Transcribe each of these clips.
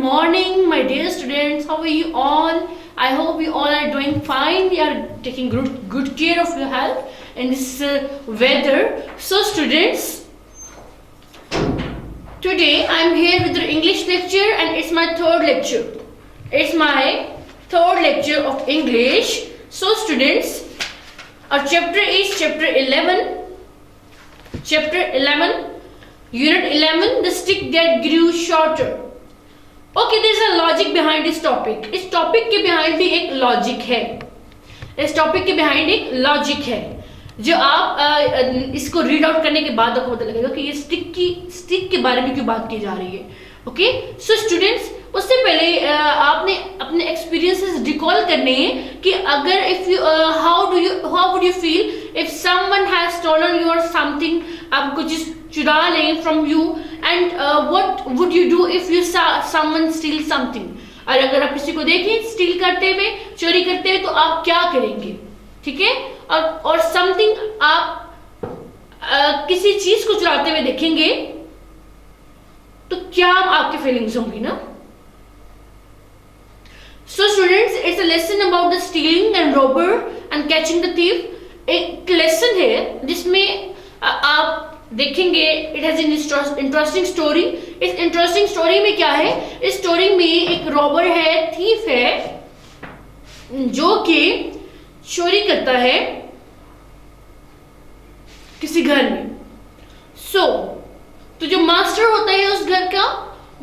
morning, my dear students. How are you all? I hope you all are doing fine. You are taking good care of your health in this weather. So, students, today I am here with the English lecture, and it's my third lecture. It's my third lecture of English. So, students, our chapter is chapter 11. Chapter 11. Unit 11, the stick that grew shorter. Okay, there is a logic behind this topic. इस topic के behind भी एक logic है. इस topic के behind एक logic है जो आप इसको read out करने के बाद आपको पता लगेगा कि ये stick के बारे में क्यों बात की जा रही है. Okay, so students, उससे पहले आपने अपने experiences recall करने हैं कि अगर how would you feel if someone has stolen your something, आपको कुछ चुरा लें from you, and what would you do if you saw someone steal something? और अगर आप किसी को देखें steal करते हुए, चोरी करते हुए, तो आप क्या करेंगे? ठीक है? और something आप किसी चीज को चुराते हुए देखेंगे तो क्या आपकी फीलिंग्स होंगी ना? So students, it's a lesson about the stealing and robber and catching the thief. एक lesson है जिसमें आप देखेंगे it has an interesting story. इस interesting story में क्या है? इस story में एक robber है, thief है, जो कि चोरी करता है किसी घर में. तो जो मास्टर होता है उस घर का,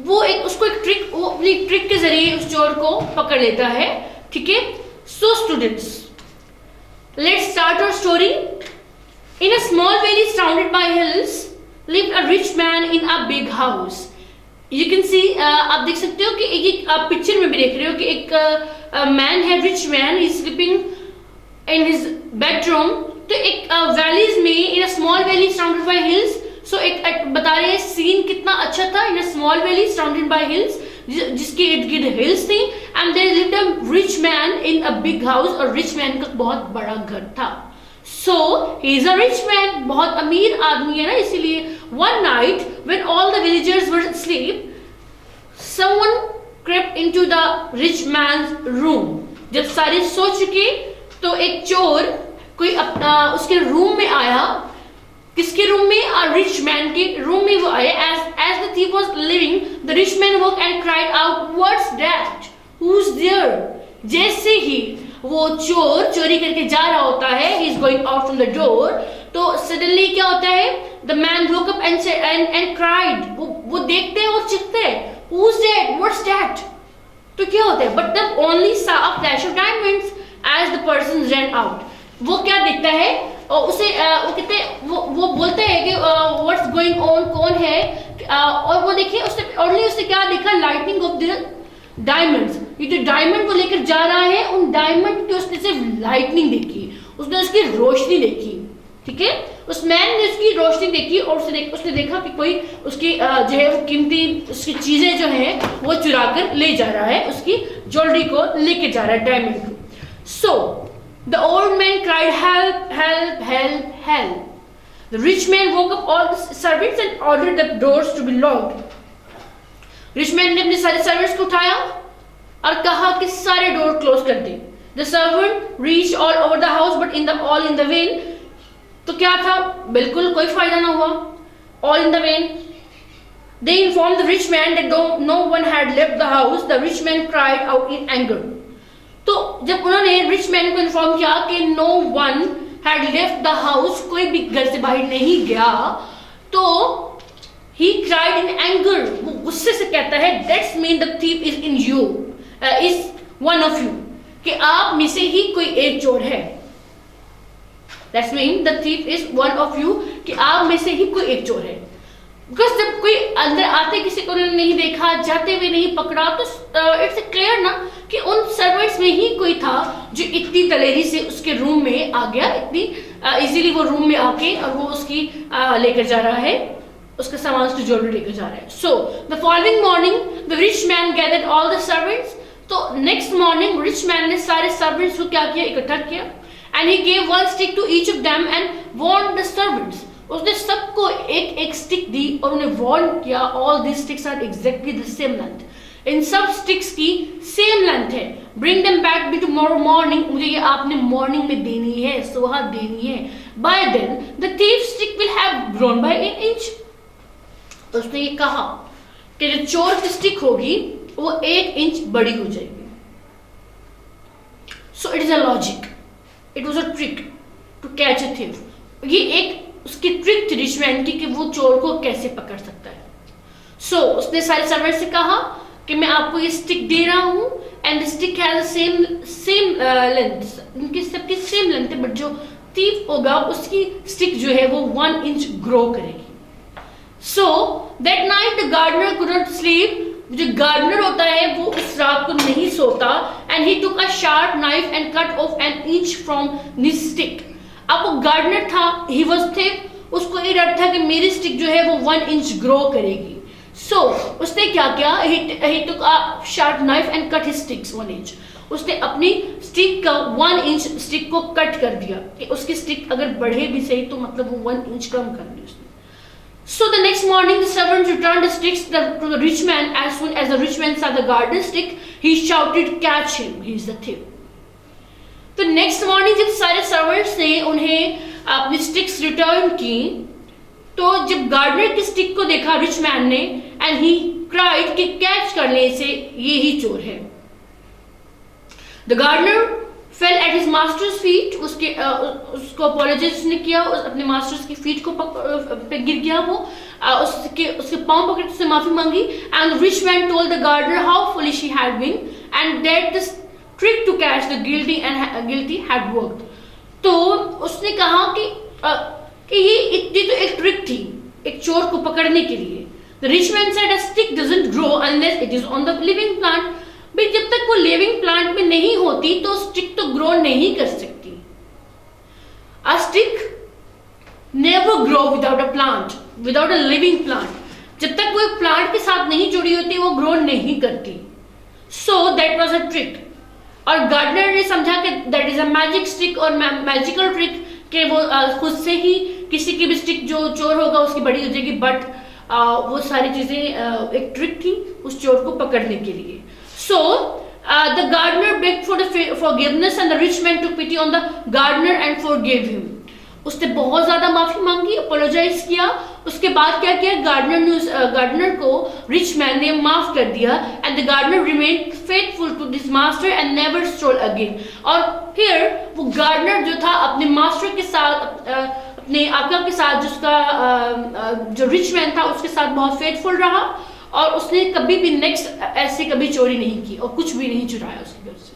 वो अपनी ट्रिक के जरिए उस चोर को पकड़ लेता है. ठीक है? So students, let's start our story. In a small valley surrounded by hills lived a rich man in a big house. You can see, आप देख सकते हो कि एक आप पिक्चर में भी देख रहे हो कि एक मैन है, rich man, is sleeping in his bedroom. तो एक वैलीज में, in a small valley surrounded by hills. So एक बता रहे हैं सीन कितना अच्छा था. In a small valley surrounded by hills, जिसके इर्द गिर्द हिल्स थी, and there lived a rich man in a big house. और रिच मैन का बहुत बड़ा घर था. So he is a rich man, बहुत अमीर आदमी है ना, इसीलिए. One night when all the villagers were asleep, someone crept into the rich man's room. जब सारे सो चुके तो एक चोर कोई उसके रूम में आया. किसके रूम में? A rich man के रूम में वो आया. As the thief was leaving, the rich man woke and cried out, "What's that? Who's there?" जैसे ही वो चोर चोरी करके जा रहा होता है, he is going out from the door, तो suddenly क्या होता है? The man woke up and cried. वो देखते हैं और चिल्लाते हैं, "Who's that? What's that?" तो क्या होता है? But the only saw a flash of diamonds as the person ran out. वो क्या देखता है? और उसे वो कहते हैं, वो बोलते हैं कि what's going on, कौन है? और वो देखिए उसने क्या देखा? Lightning of the diamonds. ये जो डायमंड को लेकर जा रहा है, उन डायमंड की उसने सिर्फ लाइटनिंग देखी, उसने उसकी रोशनी देखी. ठीक है? उस मैन ने उसकी रोशनी देखी और उसने देखा कि कोई उसकी जो है वो कीमती उसकी चीजें जो हैं वो चुरा कर ले जा रहा है, उसकी ज्वेलरी को लेके जा रहा है, डायमंड को. So the old man cried, "Help, help, help, help." The rich man woke up all the servants and ordered the doors to be locked. Rich man ने अपने सारे सर्वेंट्स को उठाया और कहा कि सारे डोर क्लोज कर दे. The servant reached all over the house but all in the vain. तो क्या था? बिल्कुल कोई फायदा ना हुआ. All in the vain. They informed the rich man that no one had left the house. The rich man cried out in anger. तो जब उन्होंने रिच मैन को इन्फॉर्म किया कि no one had left the house, कोई भी घर से बाहर नहीं गया, तो he cried in anger. वो गुस्से से कहता है, "That's mean the thief is in you, is one of you." कि आप में से ही कोई एक चोर है. That's mean the thief is one of you, कि आप में से ही कोई एक चोर है. Because जब कोई अंदर आते किसी को नहीं देखा, जाते हुए नहीं पकड़ा, तो इट्स क्लियर ना कि उन सर्वेंट्स में ही कोई था जो इतनी दलेरी से उसके रूम में आ गया, इतनी इजीली वो रूम में आके और वो उसकी लेकर जा रहा है, उसका सामान, उसकी ज्वेलरी लेकर जा रहा है. So the following morning the rich man gathered all the servants. तो नेक्स्ट मॉर्निंग रिच मैन ने सारे सर्वेंट्स को क्या किया? इकट्ठा किया. And he gave one stick to each of them and warned the servants. उसने सबको एक एक स्टिक दी और उन्हें वार्न किया, all this sticks are exactly the same length. इन सब स्टिक्स की सेम लेंथ है, bring them back be tomorrow morning, मुझे ये आपने मॉर्निंग में देनी है, सुबह देनी है। By then the thief stick will have grown by an inch. तो उसने ये कहा कि जो चोर की स्टिक होगी वो 1 इंच बड़ी हो जाएगी। So it is a logic, it was a trick to catch a thief. ये एक उसकी ट्रिक थी रिचमैन की कि वो चोर को कैसे पकड़ सकता है। सो उसने सारे सर्वेंट से कहा कि मैं आपको ये स्टिक दे रहा हूं and the stick has same length, उनकी सबकी सेम लेंथ है, बट जो थीफ होगा उसकी स्टिक जो है वो 1 इंच ग्रो करेगी। So that night the gardener could not sleep, जो गार्डनर होता है वो उस रात को नहीं सोता, and he took a sharp knife and cut off an inch from this stick. अब वो गार्डनर था, ही वाज थिक, उसको ये डर था कि मेरी स्टिक जो है वो 1 इंच ग्रो करेगी। सो उसने क्या किया, he took a sharp knife and cut his sticks 1 inch। उसने अपनी स्टिक का 1 इंच स्टिक को कट कर दिया कि उसकी स्टिक अगर बढ़े भी सही तो मतलब वो 1 इंच कम कर दी उसने। So the next morning the servant returned the sticks to the rich man. As soon as the rich man saw the garden stick, he shouted, "Catch him! He is the thief." तो next morning जब सारे servants ने उन्हें अपनी sticks return की, तो जब gardener की स्टिक को देखा रिच मैन ने, एंड ही क्राइड कि कैच कर ले इसे, ये ही चोर है। The gardener fell at his master's feet, उसको अपोलोजाइज ने किया, अपने मास्टर्स की फीट को पे गिर गया वो, उसके पांव पकड़ उससे माफी मांगी। And rich man told the gardener how foolish he had been and that the trick to catch the guilty had worked. तो उसने कहा कि ये तो एक ट्रिक थी एक चोर को पकड़ने के लिए। The rich man said a stick doesn't grow unless it is on the living plant। भाई जब तक वो लिविंग प्लांट में नहीं होती तो स्टिक तो ग्रो नहीं कर सकती। A stick never grow without a plant, without a living plant। जब तक वो प्लांट के साथ नहीं जुड़ी होती वो ग्रो नहीं करती। So that was a trick। और गार्डनर ने समझा कि that is a magic stick और मैजिकल ट्रिक कि वो खुद से ही किसी की भी स्टिक जो चोर होगा उसकी बड़ी हो जाएगी, बट वो सारी चीजें एक ट्रिक थी उस चोर को पकड़ने के लिए। So the gardener begged for the forgiveness and the rich man took pity on the gardener and forgive him. उसने बहुत ज्यादा माफी मांगी, अपोलोजाइज किया। उसके बाद क्या किया, गार्डनर को रिच मैन ने माफ कर दिया, and the gardener remained faithful to this master and never stole again. और फिर वो गार्डनर जो था अपने मास्टर के साथ, अपने आका के साथ, जिसका जो रिच मैन था उसके साथ बहुत फेथफुल रहा, और उसने कभी भी नेक्स्ट ऐसे कभी चोरी नहीं की और कुछ भी नहीं चुराया उसके घर से।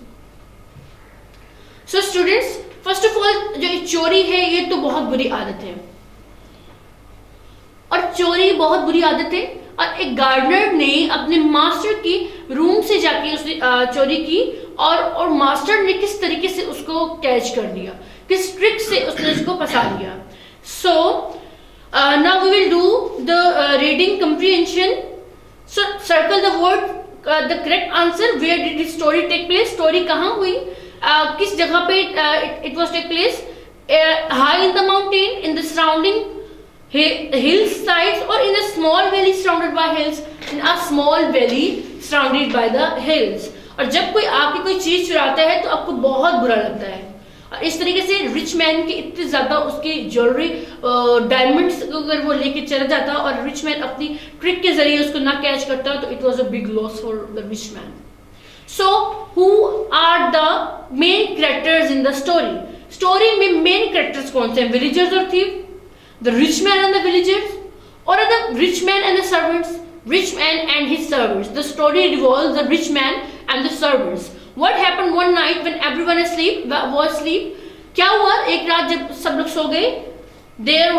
So students, first of all जो चोरी है ये तो बहुत बुरी आदत है, और चोरी बहुत बुरी आदत है। और एक गार्डनर ने अपने मास्टर की रूम से जाके उसने चोरी की, और मास्टर ने किस तरीके से उसको कैच कर लिया, किस ट्रिक से उसने उसको फंसा लिया। So now we will do the reading comprehension। So circle the word the correct answer, where did the story take place, story कहाँ हुई, किस जगह पे it was take place, high in the mountain, in the surrounding hillsides, or in a small valley surrounded by hills, in a small valley surrounded by the hills। और जब कोई आपकी कोई चीज चुराता है तो आपको बहुत बुरा लगता है। और इस तरीके से रिच मैन की इतनी ज्यादा उसकी ज्वेलरी डायमंड्स अगर वो लेके चला जाता और रिच मैन अपनी ट्रिक के जरिए उसको ना कैच करता तो it was a big loss for the rich man. So who are the main characters in the story, story में मेन कैरेक्टर्स कौन से हैं, विलेजर्स और thief, the rich man and the villagers, or the rich man and the servants, rich man and his servants। The story revolves the rich man and the servants। What happened one night when everyone was asleep? क्या हुआ एक रात जब सब लोग सो गए? There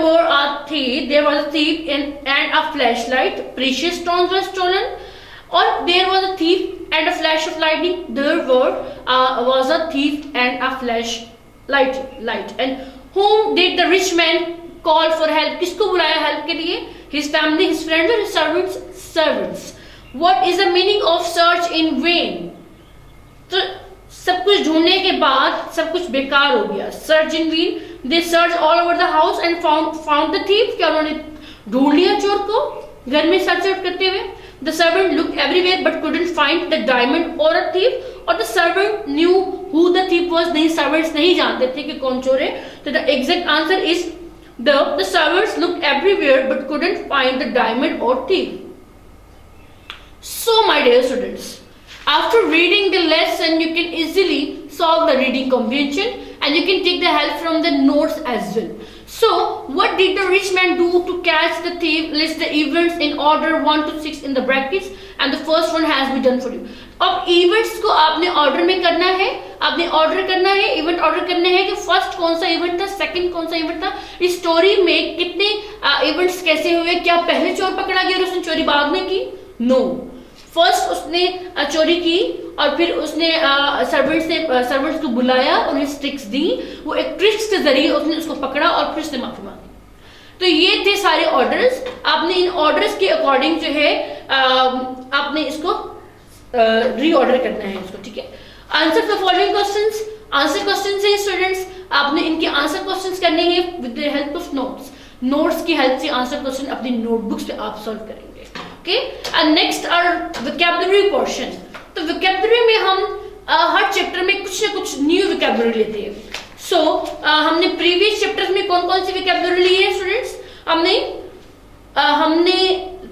was a thief and a flashlight, precious stones were stolen। Or there was a thief and a flash of lightning, there was a thief and a flashlight। And whom did the rich man call for help? किसको बुलाया help के लिए? His family, his friends or his servants। What is the meaning of search in vain? तो सब कुछ ढूंढने के बाद सब कुछ बेकार हो गया। Search in vain, they searched all over the house and found the thief। क्या उन्होंने ढूंढ लिया चोर को घर में सर्च आउट करते हुए? The servant looked everywhere but couldn't find the diamond or a thief. और the servant knew who the thief was. नहीं, servants नहीं जानते थे कि कौन चोर है. तो the exact answer is the servants looked everywhere but couldn't find the diamond or thief. So my dear students, after reading the lesson, you can easily solve the reading comprehension and you can take the help from the notes as well. So, what did the rich man do to catch the thief? List the events in order 1 to 6 in the brackets and the first one has been done for you. अब events को आपने order में करना है, आपने order करना है, event order करने हैं कि first कौन सा event था, second कौन सा event था, इस story में कितने events कैसे हुए, क्या पहले चोर पकड़ा गया और उसने चोरी बाद में की? No. फर्स्ट उसने चोरी की और फिर उसने सर्वेंट्स को बुलाया और उन्हें ट्रिक्स दी. वो एक ट्रिक्स के जरिए उसने उसको पकड़ा और फिर उसने माफी मांगी. तो ये थे सारे ऑर्डर्स. आपने इन ऑर्डर्स के अकॉर्डिंग जो है आपने इसको रीऑर्डर करना है इसको. ठीक है. Answer the following questions. Answer questions है स्टूडेंट्स, आपने इनके आंसर क्वेश्चंस करने हैं with the help of notes. Notes की हेल्प से आंसर क्वेश्चन अपनी नोटबुक्स पे आप सॉल्व करेंगे. Okay, and next our vocabulary portion. तो vocabulary में हम हर चैप्टर में कुछ ना कुछ न्यू vocabulary लेते हैं. So हमने प्रीवियस चैप्टर्स में कौन कौन सी vocabulary ली है स्टूडेंट्स? हमने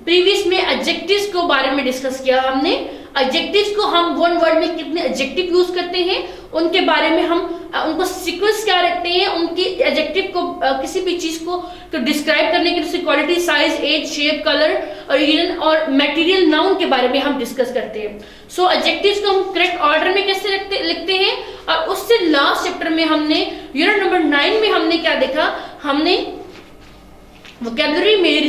प्रीवियस में एडजेक्टिव्स को बारे में डिस्कस किया. हमने एडजेक्टिव्स को हम वन वर्ड में कितने एडजेक्टिव यूज करते हैं उनके बारे में, हम उनको सीक्वेंस क्या रखते हैं, उनकी एडजेक्टिव को किसी भी चीज को तो डिस्क्राइब करने के लिए quality, size, age, shape, colour, origin और मटेरियल, नाउन के बारे में हम डिस्कस करते हैं. सो एडजेक्टिव्स को हम करेक्ट ऑर्डर में कैसे लिखते हैं. और उससे लास्ट चैप्टर में हमने यूनिट नंबर 9 में हमने क्या देखा, हमने वोकैबुलरी में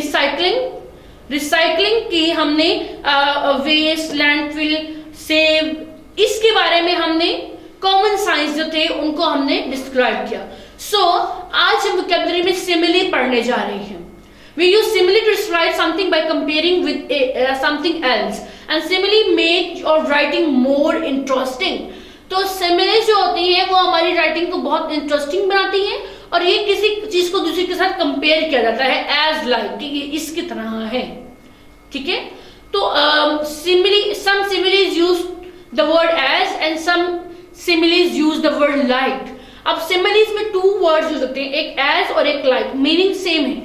रिसाइकलिंग की हमने वेस्ट, लैंडफिल, सेव, इसके बारे में हमने कॉमन साइंस जो थे उनको हमने डिस्क्राइब किया. सो आज हम वोकैबुलरी में सिमिली पढ़ने जा रहे हैं. We use simile to describe something by comparing with something else, and simile make your writing more interesting. तो सिमिले जो होती है वो हमारी राइटिंग को बहुत इंटरेस्टिंग बनाती है और ये किसी चीज को दूसरी के साथ कंपेयर किया जाता है एज लाइक कि ये इसकी तरह है. ठीक है. तो some similes use the word as and some similes use the word like. अब similes में 2 words यूज होते हैं, एक as और एक like, मीनिंग सेम है.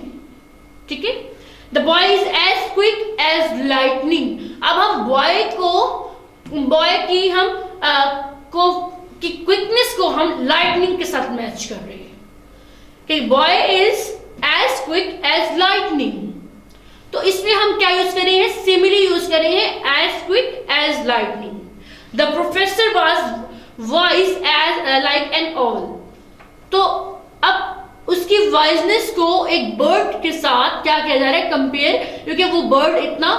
ठीक है. The boy is as quick as lightning. अब हम बॉय की हम की क्विकनेस को हम लाइटनिंग के साथ मैच कर रहे हैं कि boy is as quick as lightning. तो इसमें हम क्या यूज कर रहे हैं, सिमिली यूज कर रहे हैं, as quick as lightning. The professor was wise as like an owl. तो अब उसकी वाइजनेस को एक बर्ड के साथ क्या किया जा रहा है, कंपेयर, क्योंकि वो बर्ड इतना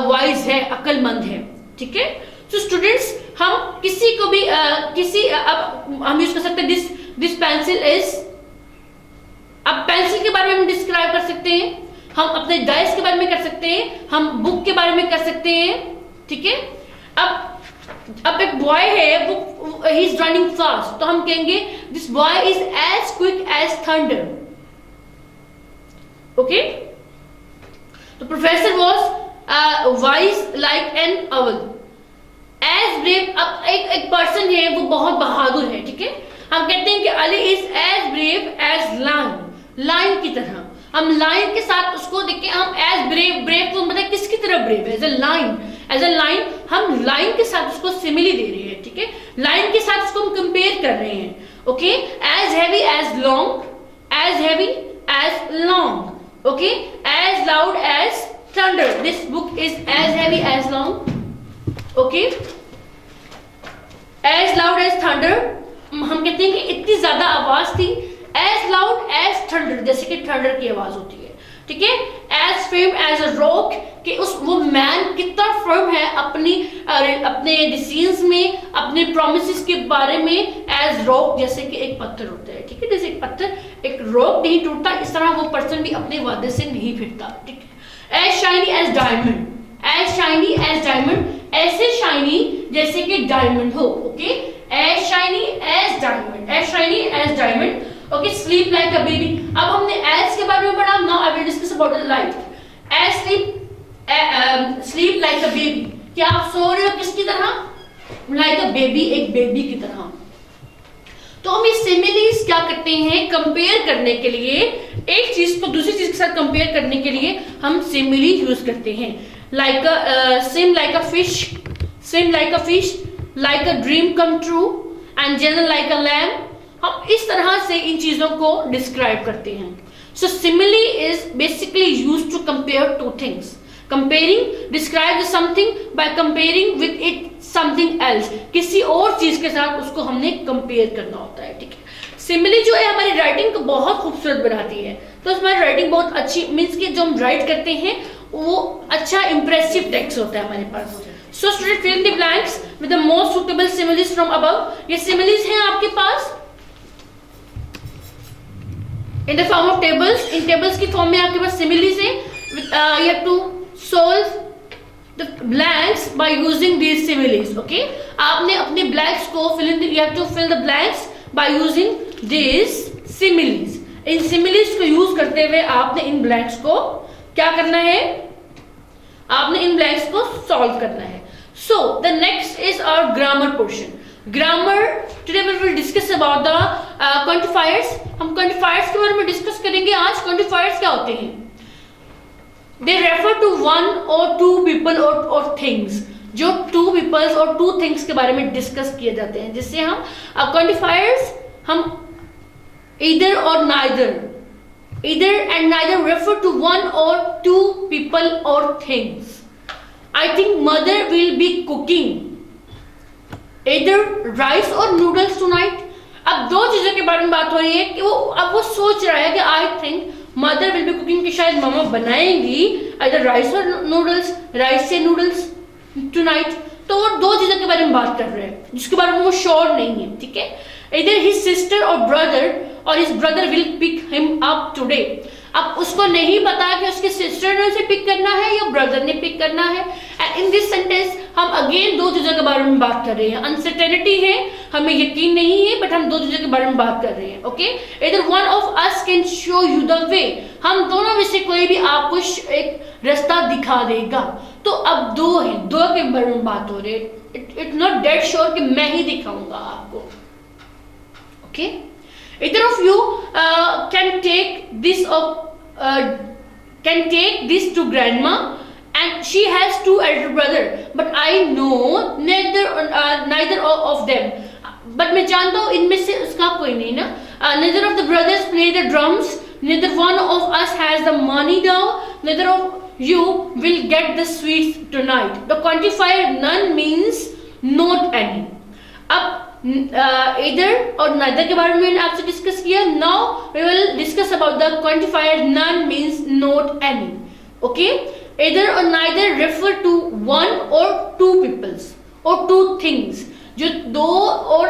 वाइज है, अक्लमंद है. ठीक है. तो स्टूडेंट्स हम किसी को भी अब हम यूज कर सकते हैं दिस पेंसिल इज. अब पेंसिल के बारे में हम डिस्क्राइब कर सकते हैं, हम अपने डाइस के बारे में कर सकते हैं, हम बुक के बारे में कर सकते हैं. ठीक है. अब एक बॉय है, वो ही इज रनिंग फास्ट, तो हम कहेंगे this boy is as quick as thunder. Okay. तो professor was wise like an owl. As brave, अब एक पर्सन है वो बहुत बहादुर है. ठीक है. हम कहते हैं कि Ali is as brave as lion की तरह. हम लायन के साथ उसको देखिए, हम एज ब्रेव को मतलब किसकी तरह ब्रेव है, एज ए लायन हम लायन के साथ उसको सिमिली दे रहे हैं. ठीक है. लायन के साथ उसको हम कंपेयर कर रहे हैं. Okay. As heavy as long. Okay. As loud as thunder. This book is as heavy as long. Okay. As loud as thunder. हम कहते हैं कि इतनी ज्यादा आवाज थी, एज लाउड एज थंडर, जैसे कि थंडर की आवाज होती है. ठीक है. As firm as a rock, कि वो मैन कितना फर्म है अपने डिसीजंस में, अपने प्रोमिसेस के बारे में. एज रॉक, जैसे कि एक पत्थर होता है. ठीक है. जैसे एक पत्थर, एक रॉक नहीं टूटता, इस तरह वो पर्सन भी अपने वादे से नहीं फिरता. ठीक है. As shiny as diamond. As shiny as diamond, ऐसे शाइनी जैसे कि डायमंड हो. Okay. As shiny as diamond. As shiny as diamond. Okay. Sleep like a baby. अब हमने एज के बारे में पढ़ा. Now I will discuss about like. As sleep sleep like a baby, क्या आप सो रहे हो किसकी तरह? लाइक अ बेबी, एक बेबी की तरह। तो हम ये सिमिलीज क्या करते हैं, कंपेयर करने के लिए, एक चीज को दूसरी चीज के साथ कंपेयर करने के लिए हम सिमिली यूज करते हैं। Like swim like a fish, swim like a fish, like a dream come true and general like a lamb. हम इस तरह से इन चीजों को डिस्क्राइब करते हैं। So simile is basically used to compare two things. Comparing describes something by comparing with it something else, किसी और चीज के साथ उसको हमने कंपेयर करना होता है, ठीक है। सिमिली जो है हमारी राइटिंग को बहुत खूबसूरत बनाती है, तो हमारी राइटिंग बहुत अच्छी, मीन्स कि जो हम राइट करते हैं वो अच्छा इंप्रेसिव टेक्स्ट होता है हमारे पास। So student fill in the blanks with the most suitable similes from above. ये सिमिलीज हैं आपके पास in the form of tables, in tables की फॉर्म में आपके पास सिमिलीज हैं। You have to solve the blanks by using these similes, okay? आपने अपने blanks को you have to fill the blanks by using these similes। In similes को use करते हुए आपने इन blanks को क्या करना है, आपने इन blanks को solve करना है। So the next is our grammar portion। Grammar, today we will discuss about the quantifiers। हम quantifiers के बारे में discuss करेंगे आज। quantifiers क्या होते हैं? They refer to one or two people or things, जो two peoples और two things के बारे में डिस्कस किए जाते हैं, जिससे हम क्वांटिफायर्स हम either or neither, either and neither refer to one or two people or things। I think mother will be cooking either rice or noodles tonight। अब दो चीजों के बारे में बात हो रही है कि वो सोच रहा है कि I think mother will be cooking, की शायद मम्मा बनाएंगी either राइस और नूडल्स, राइस से नूडल्स टुनाइट। तो वो दो चीजों के बारे में बात कर रहे हैं जिसके बारे में वो श्योर नहीं है, ठीक है। either his sister or brother or his brother will pick him up today। अब उसको नहीं पता कि उसके सिस्टर ने उसे पिक करना है या ब्रदर ने पिक करना है। एंड इन दिस सेंटेंस हम अगेन दो चीजों के बारे में बात कर रहे हैं। अनसर्टेनिटी है, हमें यकीन नहीं है, बट हम दो चीजों के बारे में बात कर रहे हैं, okay. either one of us can show you the way। हम दोनों में से कोई भी आपको एक रास्ता दिखा देगा। तो अब दो है, दो के बारे में बात हो रही है। इट नॉट डेड श्योर कि मैं ही दिखाऊंगा आपको, okay. either of you can take this to grandma and she has two elder brother but I know neither of them। but मैं जानता हूँ इनमें से उसका कोई नहीं ना। neither of the brothers play the drums, neither one of us has the money now, neither of you will get the sweets tonight। the quantifier none means not any। अब either और neither के बारे में मैंने आपसे discuss किया। now we will discuss about the quantifier none means not any, okay। either or neither refer to one or two peoples or two things, जो दो और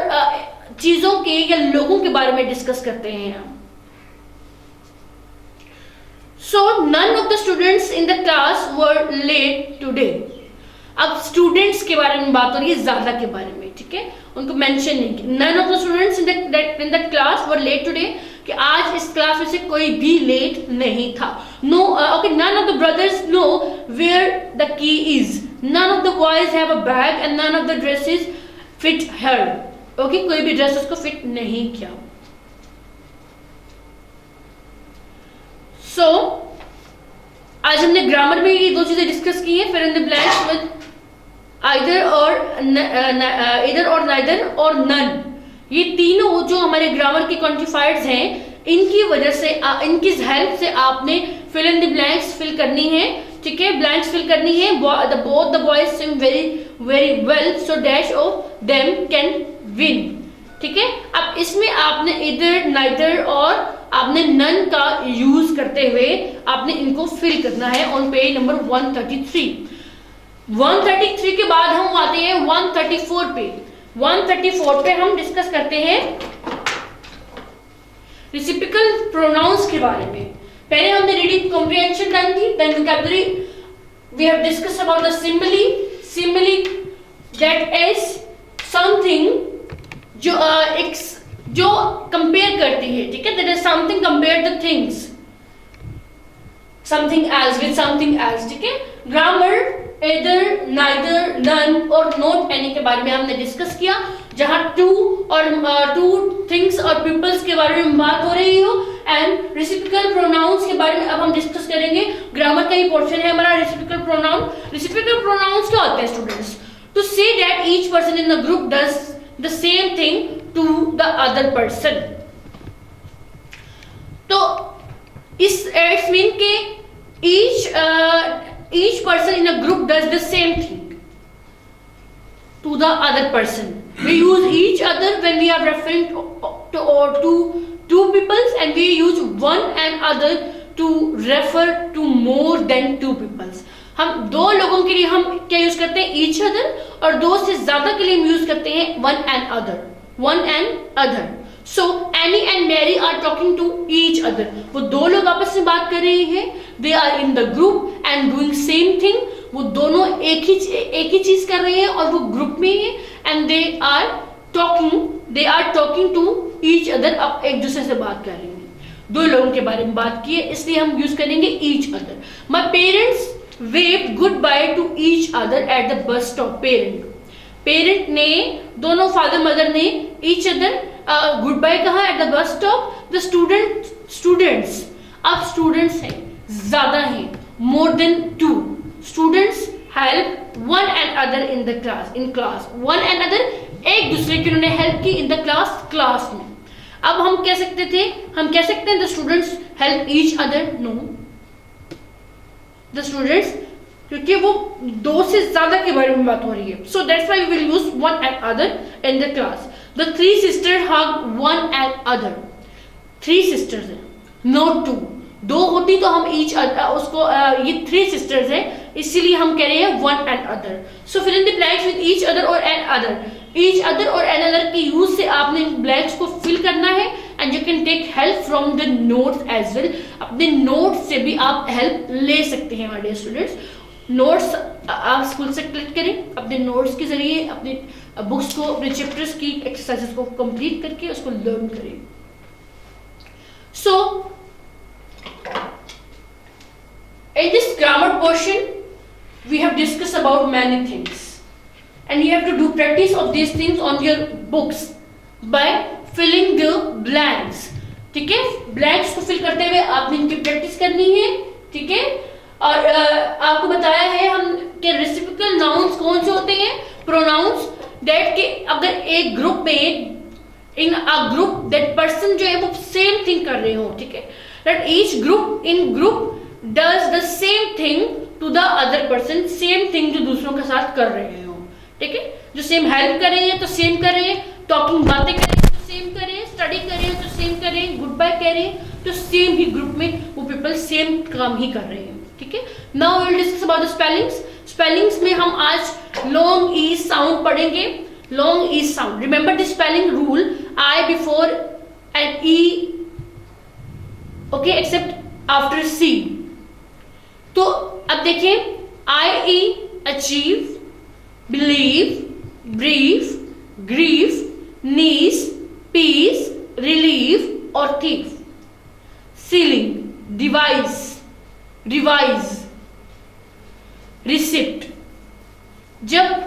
चीजों के या लोगों के बारे में डिस्कस करते हैं हम। so none of the students in the class were late today। अब स्टूडेंट्स के बारे में बात हो रही है, ज्यादा के बारे में, ठीक है। उनको मेंशन नहीं किया। none of the students in that class were late today, कि आज इस क्लास में से कोई भी लेट नहीं था। no okay, none of the brothers know where the key is, none of the boys have a bag and none of the dresses fit her। okay, कोई भी ड्रेस उसको फिट नहीं किया। so आज हमने ग्रामर में ये दो चीजें डिस्कस की है। फिर इन the blanks with either or neither और none, ये तीनों जो हमारे ग्रामर के क्वांटिफायर्स हैं, इनकी वजह से इनकी हेल्प से आपने fill in the blanks fill करनी है, ठीक है। ब्लैंक्स फिल करनी है। both the boys swim very well so dash of them can win, ठीक है। अब इसमें आपने either neither और आपने none का यूज करते हुए आपने इनको फिल करना है ऑन पेज नंबर 133। 133 के बाद हम आते हैं 134 पे। 134 पे हम डिस्कस करते हैं रेसिप्रोकल प्रोनाउंस के बारे में। पहले हमने रीडिंग कॉम्प्रिहेंशन डन की, then vocabulary we have discuss about the simile that is something जो कंपेयर करती है, ठीक है। That is something compare the things, something else with something else, ठीक है। ग्रामर either, neither, none और not any के बारे में हमने डिस्कस किया, जहाँ टू और टू थिंग्स और पीपल्स के बारे में बात हो रही हो, एंड रेसिप्रोकल प्रोनाउंस के बारे में अब हम डिस्कस करेंगे। ग्रामर का ही पोर्शन है हमारा रेसिप्रोकल प्रोनाउन। रेसिप्रोकल प्रोनाउंस क्या होते हैं students? To say that each person in the group does the same thing to the other person. तो इस इट्स मीन के each person in a group does the same thing to the other person. We use each other when we are referring to two peoples, and we use one and other to refer to more than two peoples. हम दो लोगों के लिए हम क्या use करते हैं? each other, और दो से ज्यादा के लिए हम यूज करते हैं one and other. one and other. So Annie and Mary are talking to each other. वो दो लोग आपस में बात कर रहे हैं. They are in the group and doing same thing. वो दोनों एक ही चीज कर रहे हैं और वो ग्रुप में है. And they are talking to each other. अब एक दूसरे से बात कर रहे हैं. दो लोगों के बारे में बात की है, इसलिए हम यूज करेंगे each other. My parents waved goodbye to each other at the bus stop. Parent ने, दोनों फादर मदर ने each other गुड बाय कहा at the bus stop. The students, अब स्टूडेंट्स हैं, ज्यादा हैं, more than two. Students help one and other in the class. One and other, एक दूसरे की उन्होंने हेल्प की इन द क्लास में. अब हम कह सकते हैं the students help each other. No, the students, क्योंकि वो दो से ज्यादा के बारे में बात हो रही है. So that's why we will use one and other in the class. The three sisters hug one and other. Three sisters हैं, not two. दो होती तो हम each उसको ये three sisters है, इसीलिए हम कह रहे हैं one and other. So fill in the blanks with each other or an other. Each other or another के use से आपने blanks को fill करना है, and you can take help from the notes as well. अपने notes से भी आप help ले सकते हैं हमारे students. नोट्स आप स्कूल से कलेक्ट करें, अपने नोट्स के जरिए अपने बुक्स को, अपने चैप्टर्स की एक्सरसाइजेस को कंप्लीट करके उसको लर्न करें. So in this grammar portion we have discuss about many things, and you have to do practice of this things on your books by filling the blanks. ठीक है, blanks को fill करते हुए आपने इनकी प्रैक्टिस करनी है. ठीक है, और आपको बताया है हम कि रेसिप्रोकल नाउन्स कौन से होते हैं? प्रोनाउंस दैट के अगर एक ग्रुप में, in a group that person जो है वो सेम थिंग कर रहे हो. ठीक है, that each group does the same thing to the other person. Same thing जो दूसरों के साथ कर रहे हो. ठीक है, जो सेम हेल्प कर रहे हैं तो सेम कर रहे हैं, टॉकिंग बातें कर रहे हैं तो सेम कर रहे हैं, स्टडी कर रहे हैं तो सेम कर रहे हैं, गुड बाय कह रहे हैं तो सेम ही ग्रुप में वो पीपल सेम काम ही कर रहे हैं. ठीक है, now we will discuss about the spellings. Spellings में हम आज लॉन्ग ई साउंड पढ़ेंगे. Long E sound, remember the spelling rule, I before and E, okay, except after C. तो अब देखिए, I E achieve, believe, brief, grief, niece, peace, relieve और thief. Ceiling, device, revise, receipt. जब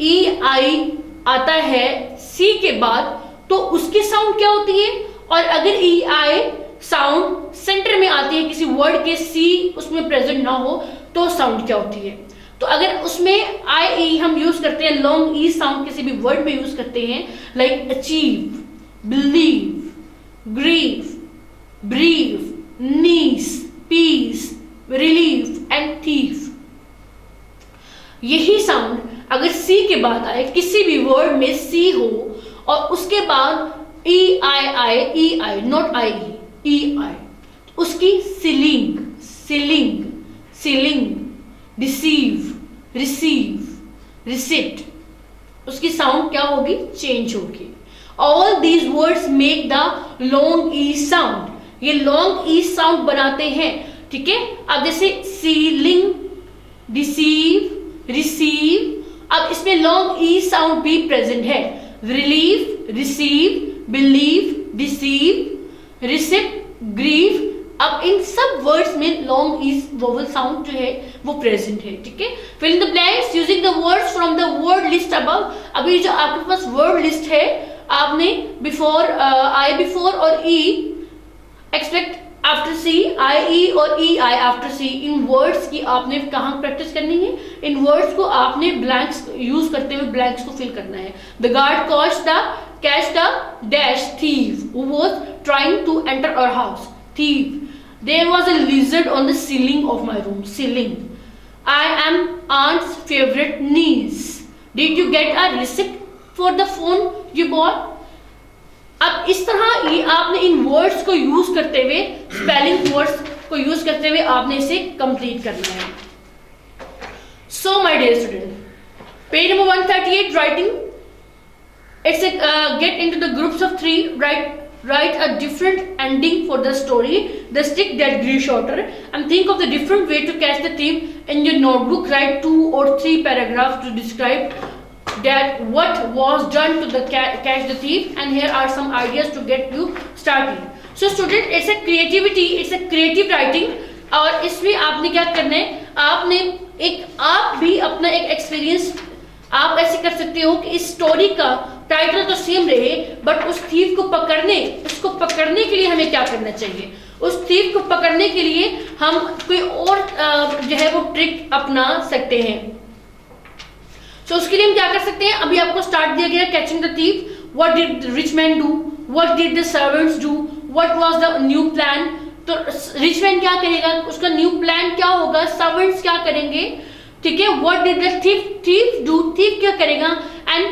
E आई आता है सी के बाद तो उसकी साउंड क्या होती है? और अगर ई आई साउंड सेंटर में आती है किसी वर्ड के, सी उसमें प्रेजेंट ना हो, तो साउंड क्या होती है? तो अगर उसमें आई ई हम यूज करते हैं, लॉन्ग ई साउंड किसी भी वर्ड में यूज करते हैं, like achieve, believe, grieve, brief, niece, piece, relief and thief. यही साउंड अगर सी के बाद आए, किसी भी वर्ड में सी हो और उसके बाद ई आई आए, ई आई नॉट आई ई आई, उसकी ceiling, ceiling, ceiling, receive, receive, receipt, उसकी साउंड क्या होगी? चेंज होगी. All these words make the long E sound. ये लॉन्ग ई साउंड बनाते हैं. ठीक है, अब जैसे सीलिंग, रिसीव, रिसीव, अब इसमें लॉन्ग ई साउंड भी प्रेजेंट है. Relieve, receive, believe, deceive, receipt, grieve, अब इन सब वर्ड्स में लॉन्ग ईज वोवल साउंड जो है वो प्रेजेंट है, ठीक है। Fill in the blanks using the words from the word list above. अभी जो आपके पास वर्ड लिस्ट है, आपने बिफोर आई बिफोर और ई एक्सपेक्ट आफ्टर सी, आई ई और ई आई आफ्टर सी, इन वर्ड्स की आपने कहाँ प्रैक्टिस करनी है, इन वर्ड्स को आपने ब्लैंक्स यूज करते हुए ब्लैंक्स को फिल करना है। The guard catch the dash thief who was trying to enter our house. Thief, there was a lizard on the ceiling of my room. Ceiling, I am aunt's favourite niece. Did you get a receipt for the phone you bought. अब इस तरह ये आपने इन words को use करते हुए, spelling words को use करते हुए आपने इसे कंप्लीट करना है। So my dear student, page number 138 writing, it's get into the groups of 3, write a different ending for the story, the stick that grew shorter, and think of the different way to catch the thief. In your notebook, write 2 or 3 paragraphs to describe that what was done to the catch the thief, and here are some ideas to get you started. So student, it's a creativity, it's a creative writing, और इसमें आपने क्या करना है, आपने आप भी अपना एक एक्सपीरियंस आप ऐसे कर सकते हो कि इस स्टोरी का टाइटल तो सेम रहे, बट उस थीफ को उसको पकड़ने के लिए हमें क्या करना चाहिए, उस थीफ को पकड़ने के लिए हम कोई और जो है वो ट्रिक अपना सकते हैं। तो उसके लिए हम क्या कर सकते हैं, अभी आपको स्टार्ट दिया गया catching the thief. What did the rich man do, what did the servants do, what was the new plan. तो रिच मैन क्या करेगा, उसका न्यू प्लान क्या होगा, सर्वेंट्स क्या करेंगे, ठीक है। What did the thief do, thief क्या करेगा, and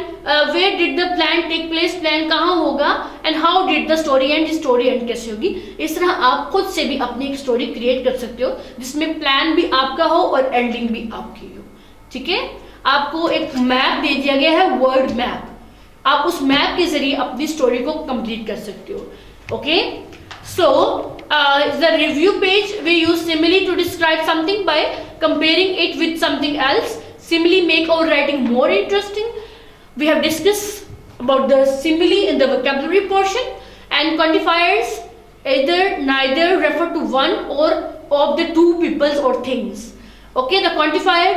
where did the plan take place, plan कहाँ होगा, and how did the story end, story end कैसे होगी। इस तरह आप खुद से भी अपनी एक स्टोरी क्रिएट कर सकते हो जिसमें प्लान भी आपका हो और एंडिंग भी आपकी हो, ठीक है। आपको एक मैप दे दिया गया है, वर्ड मैप, आप उस मैप के जरिए अपनी स्टोरी को कंप्लीट कर सकते हो। Okay, so the review page, we use simile to describe something by comparing it with something else. Simile make our writing more interesting. We have discussed about the simile in the vocabulary portion, and quantifiers either neither refer to one or of the two peoples or things. Okay, the quantifier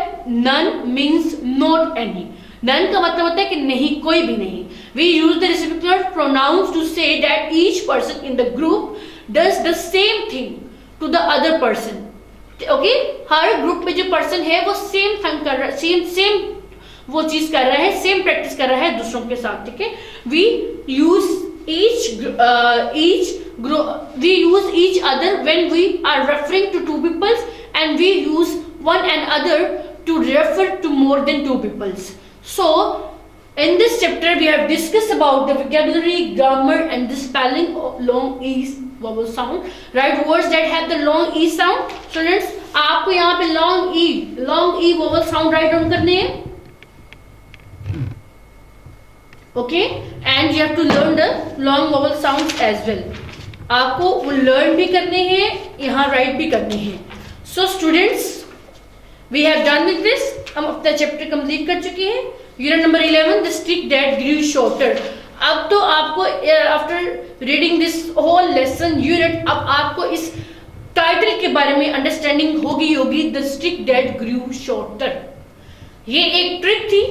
none means not any. None का मतलब होता है कि नहीं, कोई भी नहीं. We use the reciprocal pronouns to say that each person in the group does the same thing to the other person. Okay, her group में जो पर्सन है वो सेम थिंग कर रहा है, सेम वो चीज कर रहा है, सेम प्रैक्टिस कर रहा है दूसरों के साथ, ठीक है। We use each other when we are referring to two peoples, and we use one another to refer to more than two peoples. So in this chapter we have discussed about the vocabulary, grammar, and the spelling of long e vowel sound. Write words that have the long e sound. Students, आपको यहाँ पे long e vowel sound write down करने हैं, okay, and you have to learn the long vowel sounds as well. आपको वो learn भी करने हैं, यहाँ write भी करने हैं. So students, we have done with this. हम अपना चैप्टर कंप्लीट कर चुके हैं. Unit number 11, the stick that grew shorter. अब तो आपको after reading this whole lesson unit, अब आपको इस टाइटल के बारे में अंडरस्टैंडिंग होगी, the stick that grew shorter. ये एक ट्रिक थी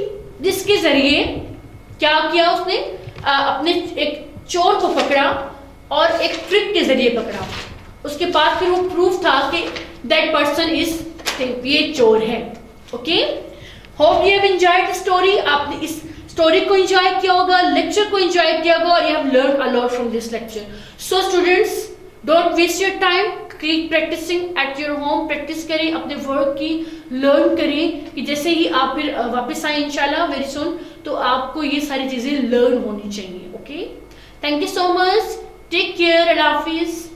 जिसके जरिए क्या किया उसने, अपने एक चोर को पकड़ा और एक ट्रिक के जरिए पकड़ा. उसके बाद फिर वो प्रूफ था कि दैट पर्सन इज, ये चोर है. Okay, hope you have enjoyed the story. आपने इस स्टोरी को एंजॉय किया होगा, लेक्चर को एंजॉय किया होगा, और you have learn a lot from this lecture. So students, don't waste your time, keep practising at your home. Practice करें, अपने वर्क की लर्न करें कि जैसे ही आप फिर वापस आए इंशाल्लाह वेरी सुन, तो आपको ये सारी चीजें लर्न होनी चाहिए. Okay, thank you so much, take care, Allah Hafiz.